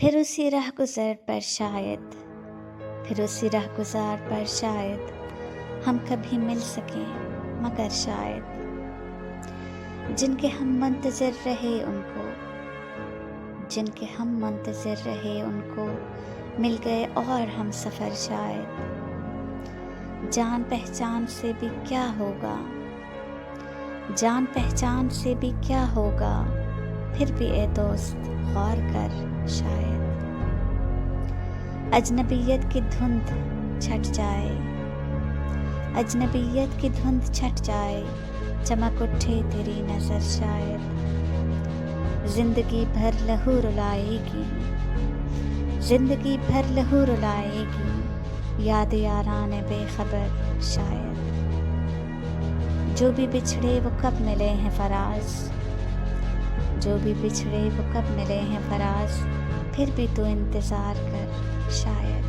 फिर उसी राह गुज़र पर शायद, फिर उसी राह गुज़ार पर शायद हम कभी मिल सकें, मगर शायद जिनके हम मुंतज़िर रहे उनको, जिनके हम मुंतज़िर रहे उनको मिल गए और हम सफ़र शायद। जान पहचान से भी क्या होगा, जान पहचान से भी क्या होगा, फिर भी ए दोस्त गौर कर शायद। अजनबियत की धुंध छट जाए, अजनबियत की धुंध छट जाए, चमक उठे तेरी नज़र शायद। जिंदगी भर लहू रुलाएगी, जिंदगी भर लहू रुलाएगी, याद यारान बेखबर शायद। जो भी बिछड़े वो कब मिले हैं फराज, जो भी बिछड़े वो कब मिले हैं फराज, फिर भी तू इंतज़ार कर शायद।